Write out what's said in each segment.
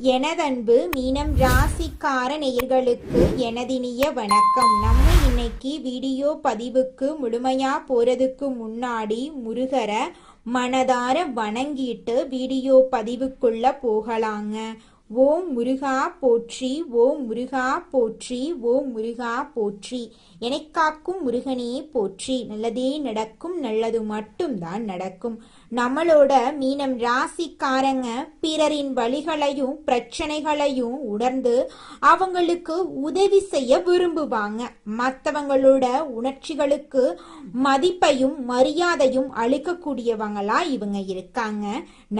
எனதன்பு மீனம் ராசிக்கார நேயர்களுக்கு எனதினிய வணக்கம். நம்ம இன்னைக்கு வீடியோ பதிவுக்கு முழுமையா போறதுக்கு முன்னாடி முருகரை மனதார வணங்கிட்டு வீடியோ பதிவுக்குள்ள போகலாங்க. ஓம் முருகா போற்றி, ஓம் முருகா போற்றி, ஓம் முருகா போற்றி. எனக்காக்கும் முருகனே போற்றி. நல்லதே நடக்கும், நல்லது மட்டும்தான் நடக்கும். நம்மளோட மீனம் ராசிக்காரங்க பிறரின் வழிகளையும் பிரச்சனைகளையும் உணர்ந்து அவங்களுக்கு உதவி செய்ய விரும்புவாங்க. மற்றவங்களோட உணர்ச்சிகளுக்கு மதிப்பையும் மரியாதையும் அளிக்கக்கூடியவங்களா இவங்க இருக்காங்க.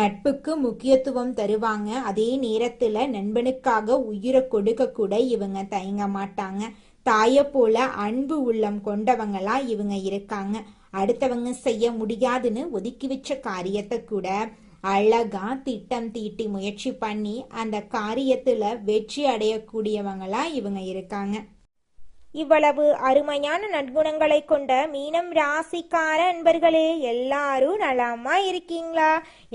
நட்புக்கு முக்கியத்துவம் தருவாங்க. அதே நேரத்துல நண்பனுக்காக உயிரை கொடுக்க கூட இவங்க தயங்க மாட்டாங்க. தாயை போல அன்பு உள்ளம் கொண்டவங்களா இவங்க இருக்காங்க. அடுத்தவங்க செய்ய முடியாதுன்னு ஒதுக்கி வச்ச காரியத்தை கூட அழகா திட்டம் தீட்டி முயற்சி பண்ணி அந்த காரியத்துல வெற்றி அடையக்கூடியவங்களா இவங்க இருக்காங்க. இவ்வளவு அருமையான நற்குணங்களை கொண்ட மீனம் ராசிக்கார அன்பர்களே, எல்லாரும் நலமா இருக்கீங்களா?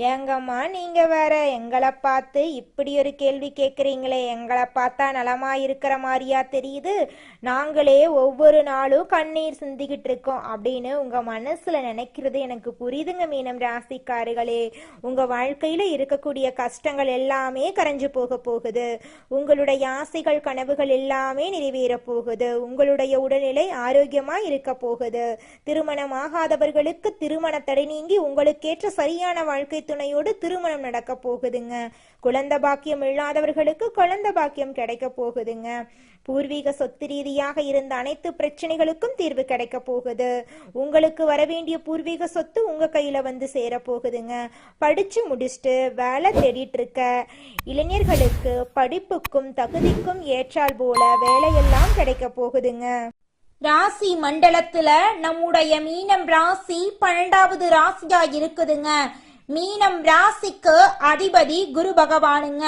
ஏங்கம்மா நீங்க வேற எங்களை பார்த்து இப்படி ஒரு கேள்வி கேட்குறீங்களே, எங்களை பார்த்தா நலமா இருக்கிற மாதிரியா தெரியுது, நாங்களே ஒவ்வொரு நாளும் கண்ணீர் சிந்திக்கிட்டு இருக்கோம் அப்படின்னு உங்க மனசுல நினைக்கிறது எனக்கு புரியுதுங்க. மீனம் ராசிக்காரர்களே, உங்க வாழ்க்கையில இருக்கக்கூடிய கஷ்டங்கள் எல்லாமே கரைஞ்சு போக போகுது. உங்களுடைய ஆசைகள் கனவுகள் எல்லாமே நிறைவேற போகுது. உங்களுடைய உடல்நிலை ஆரோக்கியமா இருக்க போகுது. திருமணம் ஆகாதவர்களுக்கு திருமண தடை நீங்கி உங்களுக்கேற்ற சரியான வாழ்க்கை துணையோடு திருமணம் நடக்க போகுதுங்க. குழந்தை பாக்கியம் இல்லாதவர்களுக்கு குழந்தை பாக்கியம் கிடைக்க போகுதுங்க. பூர்வீக சொத்து ரீதியாக இருந்த அனைத்து பிரச்சனைகளுக்கும் தீர்வு கிடைக்க போகுது. உங்களுக்கு வரவேண்டிய பூர்வீக சொத்து உங்க கையில வந்து சேர போகுதுங்க. படிச்சு முடிச்சுட்டு வேலை தேடிட்டு இருக்க இளைஞர்களுக்கு படிப்புக்கும் தகுதிக்கும் ஏற்றால் போல வேலையெல்லாம் கிடைக்க போகுதுங்க. ராசி மண்டலத்துல நம்முடைய மீனம் ராசி 12வது ராசியா இருக்குதுங்க. மீனம் ராசிக்கு அதிபதி குரு பகவானுங்க.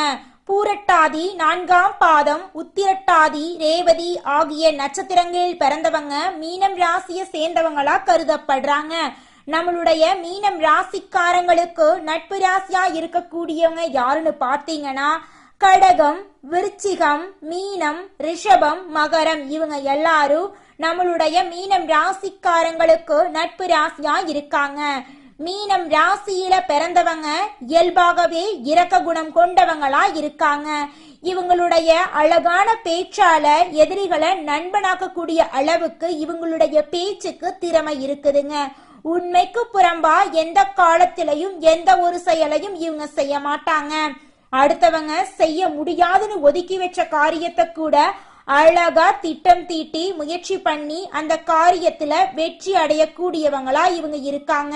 பூரட்டாதி 4ஆம் பாதம், உத்திரட்டாதி, ரேவதி ஆகிய நட்சத்திரங்களில் பிறந்தவங்க மீனம் ராசியை சேர்ந்தவங்களா கருதப்படுறாங்க. நம்மளுடைய மீனம் ராசிக்காரங்களுக்கு நட்பு ராசியா இருக்கக்கூடியவங்க யாருன்னு பார்த்தீங்கன்னா கடகம், விருச்சிகம், மீனம், ரிஷபம், மகரம். இவங்க எல்லாரும் நம்மளுடைய மீனம் ராசிக்காரங்களுக்கு நட்பு ராசியா இருக்காங்க. மீனம் ராசியில பிறந்தவங்க இயல்பாகவே இரக்க குணம் கொண்டவங்களா இருக்காங்க. இவங்களுடைய அழகான பேச்சால எதிரிகளை நண்பனாக்கக்கூடிய அளவுக்கு இவங்களுடைய பேச்சுக்கு திறமை இருக்குதுங்க. உண்மைக்கு புறம்பா எந்த காலத்திலையும் எந்த ஒரு செயலையும் இவங்க செய்ய மாட்டாங்க. அடுத்தவங்க செய்ய முடியாதுன்னு ஒதுக்கி வச்ச காரியத்தை கூட அழகா திட்டம் தீட்டி முயற்சி பண்ணி அந்த காரியத்துல வெற்றி அடையக்கூடியவங்களா இவங்க இருக்காங்க.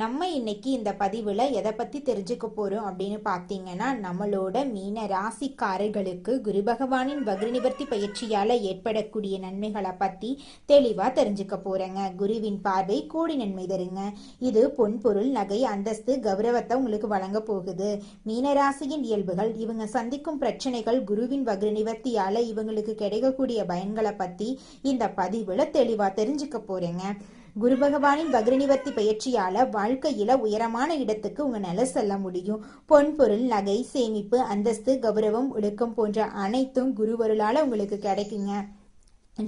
நம்ம இன்னைக்கு இந்த பதிவில் எதை பற்றி தெரிஞ்சுக்க போகிறோம் அப்படின்னு பார்த்தீங்கன்னா, நம்மளோட மீன ராசிக்காரர்களுக்கு குரு பகவானின் வக்ர நிவர்த்தி பயிற்சியால் ஏற்படக்கூடிய நன்மைகளை பற்றி தெளிவாக தெரிஞ்சுக்க போகிறேங்க. குருவின் பார்வை கோடி நன்மை தருங்க. இது பொன் பொருள் நகை அந்தஸ்து கௌரவத்தை உங்களுக்கு வழங்க போகுது. மீனராசியின் இயல்புகள், இவங்க சந்திக்கும் பிரச்சனைகள், குருவின் வக்ர நிவர்த்தியால் இவங்களுக்கு கிடைக்கக்கூடிய பயன்களை பற்றி இந்த பதிவில் தெளிவாக தெரிஞ்சுக்க போகிறேங்க. குரு பகவானின் வக்ர நிவர்த்தி பயிற்சியால வாழ்க்கையில உயரமான இடத்துக்கு உங்களால செல்ல முடியும். பொன் பொருள் நகை சேமிப்பு அந்தஸ்து கௌரவம் ஒழுக்கம் போன்ற அனைத்தும் குருவருளால உங்களுக்கு கிடைக்குங்க.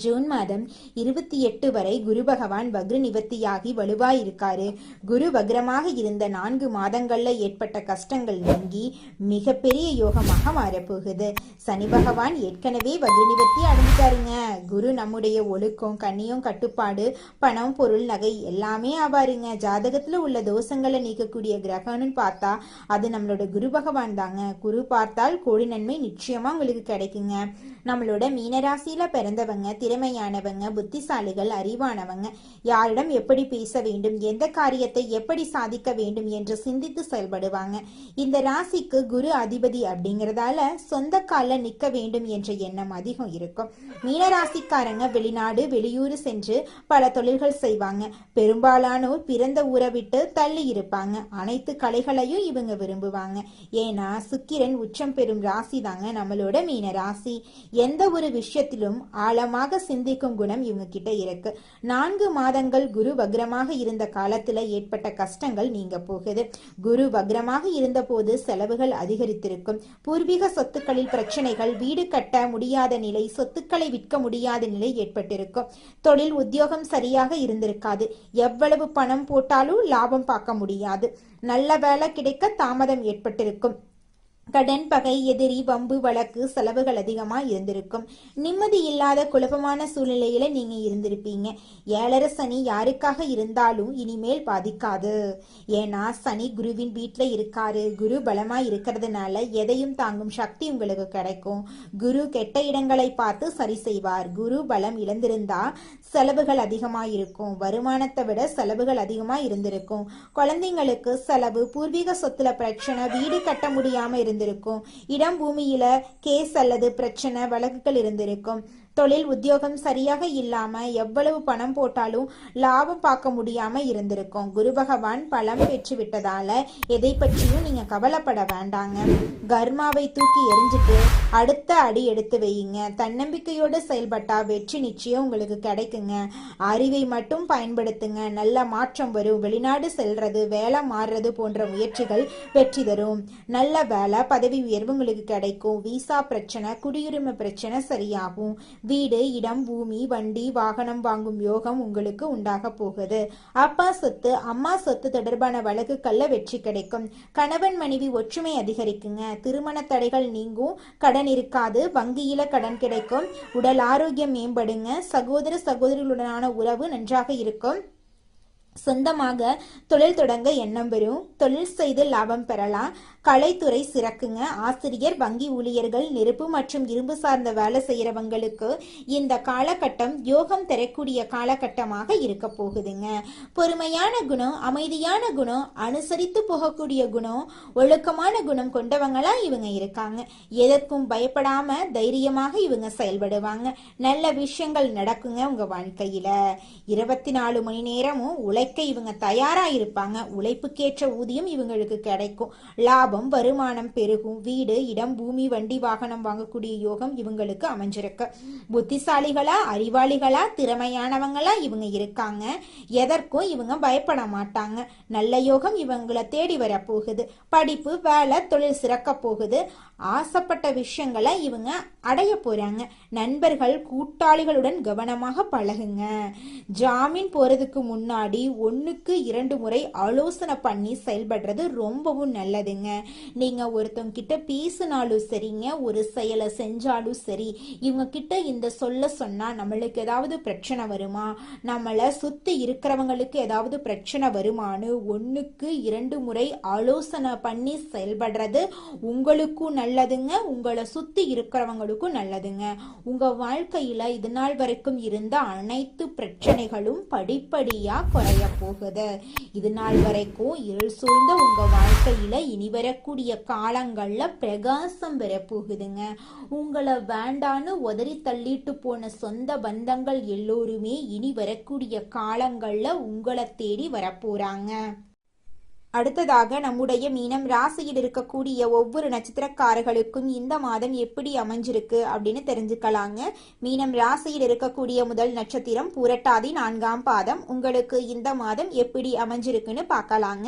ஜூன் மாதம் 28 வரை குரு பகவான் வக்ர நிவர்த்தியாகி வலுவாயிருக்காரு. குரு வக்ரமாக இருந்த 4 மாதங்கள்ல ஏற்பட்ட கஷ்டங்கள் நீங்கி மிகப்பெரிய யோகமாக மாறப்போகுது. சனி பகவான் ஏற்கனவே வக்ர நிவர்த்தி அடைஞ்சிட்டாருங்க. குரு நம்முடைய ஒழுக்கம், கண்ணியம், கட்டுப்பாடு, பணம், பொருள், நகை எல்லாமே ஆவாருங்க. ஜாதகத்துல உள்ள தோஷங்களை நீக்கக்கூடிய கிரகம்னு பார்த்தா அது நம்மளோட குரு பகவான் தாங்க. குரு பார்த்தால் கோடி நன்மை நிச்சயமா உங்களுக்கு கிடைக்குங்க. நம்மளோட மீனராசியில பிறந்தவங்க திறமையானவங்க, புத்திசாலிகள், அறிவானவங்க. யாரிடம் எப்படி பேச வேண்டும், எந்த காரியத்தை எப்படி சாதிக்க வேண்டும் என்று சிந்தித்து செயல்படுவாங்க. இந்த ராசிக்கு குரு அதிபதி அப்படிங்கறதால சொந்த கால நிக்க வேண்டும் என்ற எண்ணம் அதிகம் இருக்கும். மீனராசிக்காரங்க வெளிநாடு வெளியூர் சென்று பல தொழில்கள் செய்வாங்க. பெரும்பாலானோர் பிறந்த ஊரை விட்டு தள்ளி இருப்பாங்க. அனைத்து கலைகளையும் இவங்க விரும்புவாங்க. ஏன்னா சுக்கிரன் உச்சம் பெறும் ராசி தாங்க நம்மளோட மீன ராசி. எந்த ஒரு விஷயத்திலும் ஆழமாக தெளிவாக சிந்திக்கும் குணம் இவங்க கிட்ட இருக்கு. 4 மாதங்கள் குரு வக்ரமாக இருந்த காலத்துல ஏற்பட்ட கஷ்டங்கள் நீங்க போகுது. குரு வக்ரமாக இருந்த போது செலவுகள் அதிகரித்திருக்கும். பூர்வீக சொத்துக்களில் பிரச்சனைகள், வீடு கட்ட முடியாத நிலை, சொத்துக்களை விற்க முடியாத நிலை ஏற்பட்டிருக்கும். தொழில் உத்தியோகம் சரியாக இருந்திருக்காது. எவ்வளவு பணம் போட்டாலும் லாபம் பார்க்க முடியாது. நல்ல வேலை கிடைக்க தாமதம் ஏற்பட்டிருக்கும். கடன், பகை, எதிரி, வம்பு, வழக்கு, செலவுகள் அதிகமா இருந்திருக்கும். நிம்மதி இல்லாத குழப்பமான சூழ்நிலையில நீங்க இருந்திருப்பீங்க. 7.5 சனி யாருக்காக இருந்தாலும் இனிமேல் பாதிக்காது. ஏன்னா சனி குருவின் வீட்டுல இருக்காரு. குரு பலமா இருக்கிறதுனால எதையும் தாங்கும் சக்தி உங்களுக்கு கிடைக்கும். குரு கெட்ட இடங்களை பார்த்து சரி செய்வார். குரு பலம் இழந்திருந்தா செலவுகள் அதிகமா இருக்கும். வருமானத்தை விட செலவுகள் அதிகமா இருந்திருக்கும். குழந்தைங்களுக்கு செலவு, பூர்வீக சொத்துல பிரச்சனை, வீடு கட்ட முடியாம இருந்திருக்கும். இடம் பூமியில கேஸ் அல்லது பிரச்சனை, வழக்குகள் இருந்திருக்கும். தொழில் உத்தியோகம் சரியாக இல்லாம எவ்வளவு பணம் போட்டாலும் லாபம் பார்க்க முடியாம இருந்திருக்கும். குரு பகவான் பலம் பெற்று விட்டதால எதை பற்றியும் நீங்க கவலைப்பட வேண்டாங்க. கர்மாவை தூக்கி எரிஞ்சிட்டு அடுத்த அடி எடுத்து வையுங்க. தன்னம்பிக்கையோடு செயல்பட்டா வெற்றி நிச்சயம் உங்களுக்கு கிடைக்குங்க. அறிவை மட்டும் பயன்படுத்துங்க. நல்ல மாற்றம் வரும். வெளிநாடு செல்றது, வேலை மாறுறது போன்ற முயற்சிகள் வெற்றி தரும். நல்ல வேலை, பதவி உயர்வு உங்களுக்கு கிடைக்கும். விசா பிரச்சனை, குடியுரிமை பிரச்சனை சரியாகும். வீடு, இடம், பூமி, வண்டி, வாகனம் வாங்கும் யோகம் உங்களுக்கு உண்டாக போகுது. அப்பா சொத்து, அம்மா சொத்து தொடர்பான வழக்குகள்ல வெற்றி கிடைக்கும். கணவன் மனைவி ஒற்றுமை அதிகரிக்குங்க. திருமண தடைகள் நீங்கும். கடன் இருக்காது. வங்கியில கடன் கிடைக்கும். உடல் ஆரோக்கியம் மேம்படுங்க. சகோதர சகோதரிகளுடனான உறவு நன்றாக இருக்கும். சொந்தமாக தொழில் தொடங்க எண்ணம் வரும். தொழில் செய்து லாபம் பெறலாம். கலைத்துறை சிறக்குங்க. ஆசிரியர், வங்கி ஊழியர்கள், நெருப்பு மற்றும் இரும்பு சார்ந்த வேலை செய்யறவங்களுக்கு இந்த காலகட்டம் யோகம் தரக்கூடிய காலகட்டமாக இருக்க போகுதுங்க. பொறுமையான குணம், அமைதியான குணம், அனுசரித்து போகக்கூடிய குணம், ஒழுக்கமான குணம் கொண்டவங்களா இவங்க இருக்காங்க. எதற்கும் பயப்படாம தைரியமாக இவங்க செயல்படுவாங்க. நல்ல விஷயங்கள் நடக்குங்க உங்க வாழ்க்கையில. 24 மணி நேரமும் உழைக்க இவங்க தயாரா இருப்பாங்க. உழைப்புக்கேற்ற ஊதியம் இவங்களுக்கு கிடைக்கும். லாபம், வருமானம் பெருகும். வீடு, இடம், பூமி, வண்டி, வாகனம் வாங்கக்கூடிய யோகம் இவங்களுக்கு அமைஞ்சிருக்கு. புத்திசாலிகளா, அறிவாளிகளா, திறமையானவங்களா இவங்க இருக்காங்க. எதற்கும் இவங்க பயப்பட மாட்டாங்க. நல்ல யோகம் இவங்களை தேடி வர போகுது. படிப்பு, வேலை, தொழில் சிறக்க போகுது. ஆசைப்பட்ட விஷயங்களை இவங்க அடைய போறாங்க. நண்பர்கள், கூட்டாளிகளுடன் கவனமாக பழகுங்க. ஜாமீன் போறதுக்கு முன்னாடி 1க்கு 2 முறை ஆலோசனை பண்ணி செயல்படுறது ரொம்பவும் நல்லதுங்க. நீங்க ஒருத்தவங்க கிட்ட பேசினாலும் சரிங்க, ஒரு செயலை செஞ்சாலும் சரி, இவங்க கிட்ட இந்த சொல்ல சொன்னா நம்மளுக்கு ஏதாவது பிரச்சனை வருமா, நம்மளை சுத்தி இருக்கிறவங்களுக்கு ஏதாவது பிரச்சனை வருமானு 1க்கு 2 முறை ஆலோசனை பண்ணி செயல்படுறது உங்களுக்கும் நல்லதுங்க, உங்களை சுத்தி இருக்கிறவங்களுக்கும் நல்லதுங்க. உங்க வாழ்க்கையில இது நாள் வரைக்கும் இருந்த அனைத்து பிரச்சனைகளும் படிப்படியா குறைய போகுது. இது நாள் வரைக்கும் இருள் சூழ்ந்த உங்க வாழ்க்கையில இனி வரக்கூடிய காலங்கள்ல பிரகாசம் பெற போகுதுங்க. உங்களை வேண்டான்னு உதறி தள்ளிட்டு போன சொந்த பந்தங்கள் எல்லோருமே இனி வரக்கூடிய காலங்கள்ல உங்களை தேடி வரப்போறாங்க. அடுத்ததாக நம்முடைய மீனம் ராசியில் இருக்கக்கூடிய ஒவ்வொரு நட்சத்திரக்காரர்களுக்கும் இந்த மாதம் எப்படி அமைஞ்சிருக்கு அப்படின்னு தெரிஞ்சுக்கலாங்க. மீனம் ராசியில் இருக்கக்கூடிய முதல் நட்சத்திரம் பூரட்டாதி 4ஆம் பாதம். உங்களுக்கு இந்த மாதம் எப்படி அமைஞ்சிருக்குன்னு பார்க்கலாங்க.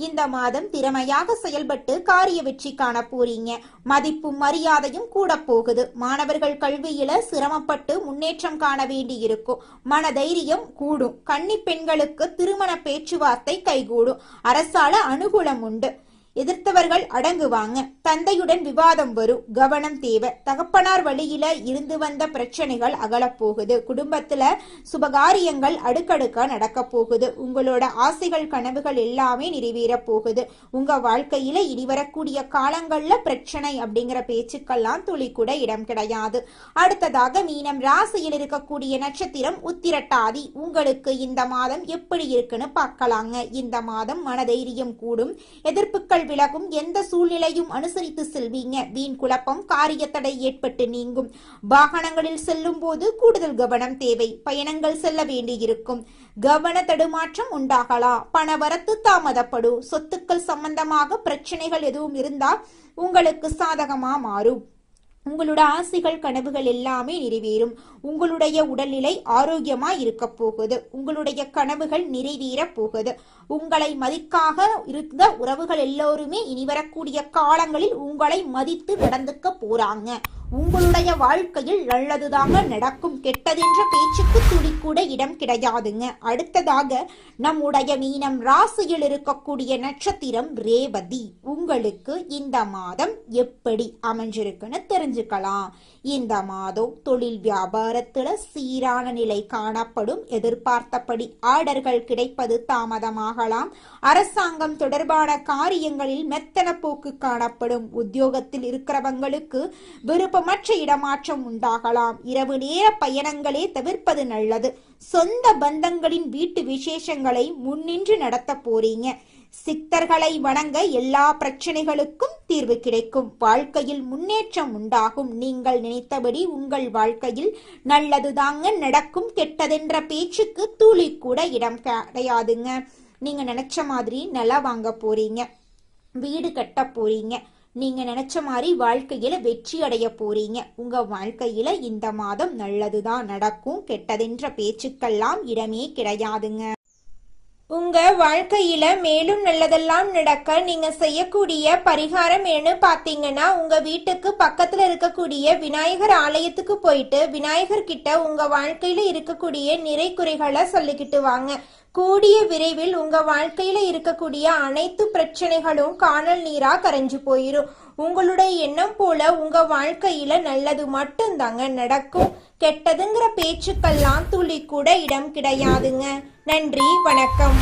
இந்த மாதம் திறமையாக செயல்பட்டு காரிய வெற்றி காண போறீங்க. மதிப்பும் மரியாதையும் கூட போகுது. மாணவர்கள் கல்வியில சிரமப்பட்டு முன்னேற்றம் காண வேண்டி இருக்கும். மன தைரியம் கூடும். கன்னி பெண்களுக்கு திருமண பேச்சுவார்த்தை கைகூடும். அரசால அனுகூலம் உண்டு. எதிர்த்தவர்கள் அடங்குவாங்க. தந்தையுடன் விவாதம் வரும். கவனம் தேவை. தகப்பனார் வழியில இருந்து வந்த பிரச்சனைகள் அகலப்போகுது. குடும்பத்துல சுபகாரியங்கள் அடுக்கடுக்கா நடக்க போகுது. உங்களோட ஆசைகள், கனவுகள் எல்லாமே நிறைவேற போகுது. உங்க வாழ்க்கையில இனி வரக்கூடிய காலங்கள்ல பிரச்சனை அப்படிங்கிற பேச்சுக்கெல்லாம் துளி கூட இடம் கிடையாது. அடுத்ததாக மீனம் ராசியில் இருக்கக்கூடிய நட்சத்திரம் உத்திரட்டாதி. உங்களுக்கு இந்த மாதம் எப்படி இருக்குன்னு பார்க்கலாங்க. இந்த மாதம் மனதைரியம் கூடும். எதிர்ப்புகள் விலகும். எந்த சூழ்நிலையும் அனுசரித்து செல்வீங்க. வீண் குழப்பம், காரிய தடை ஏற்பட்டு நீங்கும். வாகனங்களில் செல்லும் போது கூடுதல் கவனம் தேவை. பயணங்கள் செல்ல வேண்டியிருக்கும். கவன தடுமாற்றம் உண்டாகலாம். பண வரத்து தாமதப்படும். சொத்துக்கள் சம்பந்தமாக பிரச்சனைகள் எதுவும் இருந்தால் உங்களுக்கு சாதகமா மாறும். உங்களோட ஆசைகள் கனவுகள் எல்லாமே நிறைவேறும். உங்களுடைய உடல்நிலை ஆரோக்கியமா இருக்க போகுது. உங்களுடைய கனவுகள் நிறைவேற போகுது. உங்களை மதிக்காக இருந்த உறவுகள் எல்லோருமே இனி வரக்கூடிய காலங்களில் உங்களை மதித்து நடந்துக்க போறாங்க. உங்களுடைய வாழ்க்கையில் நல்லதுதாங்க நடக்கும். கெட்டதென்ற பேச்சுக்கு துளி கூட இடம் கிடையாதுங்க. அடுத்ததாக நம்முடைய மீனம் ராசியில் இருக்கக்கூடிய நட்சத்திரம் ரேவதி. உங்களுக்கு இந்த மாதம் எப்படி அமைஞ்சிருக்குன்னு தெரிஞ்சுக்கலாம். இந்த மாதம் தொழில் வியாபாரத்துல சீரான நிலை காணப்படும். எதிர்பார்த்தபடி ஆர்டர்கள் கிடைப்பது தாமதமாகலாம். அரசாங்கம் தொடர்பான காரியங்களில் மெத்தன போக்கு காணப்படும். உத்தியோகத்தில் இருக்கிறவங்களுக்கு விருப்பமற்ற இடமாற்றம் உண்டாகலாம். இரவு நேர பயணங்களே தவிர்ப்பது நல்லது. சொந்த பந்தங்களின் வீட்டு விசேஷங்களை முன்னின்று நடத்த போறீங்க. சித்தர்களை வணங்க எல்லா பிரச்சனைகளுக்கும் தீர்வு கிடைக்கும். வாழ்க்கையில் முன்னேற்றம் உண்டாகும். நீங்கள் நினைத்தபடி உங்கள் வாழ்க்கையில் நல்லதுதாங்க நடக்கும். கெட்டதென்ற பேச்சுக்கு துளி கூட இடம் கிடையாதுங்க. நீங்க நினைச்ச மாதிரி நிலம் வாங்க போறீங்க, வீடு கட்ட போறீங்க. நீங்க நினைச்ச மாதிரி வாழ்க்கையில வெற்றி அடைய போறீங்க. உங்க வாழ்க்கையில இந்த மாதம் நல்லதுதான் நடக்கும். கெட்டதென்ற பேச்சுக்கெல்லாம் இடமே கிடையாதுங்க. உங்க வாழ்க்கையில மேலும் நல்லதெல்லாம் நடக்க நீங்க செய்யக்கூடிய பரிகாரம் என்னன்னு பாத்தீங்கன்னா, உங்க வீட்டுக்கு பக்கத்துல இருக்கக்கூடிய விநாயகர் ஆலயத்துக்கு போயிட்டு விநாயகர் கிட்ட உங்க வாழ்க்கையில இருக்கக்கூடிய நிறை குறைகளை சொல்லிக்கிட்டு வாங்க. கூடிய விரைவில் உங்க வாழ்க்கையில இருக்கக்கூடிய அனைத்து பிரச்சனைகளும் காணல் நீரா கரைஞ்சு போயிரும். உங்களுடைய எண்ணம் போல உங்க வாழ்க்கையில நல்லது மட்டும்தாங்க நடக்கும். கெட்டதுங்கிற பேச்சுக்கெல்லாம் துளி கூட இடம் கிடையாதுங்க. நன்றி, வணக்கம்.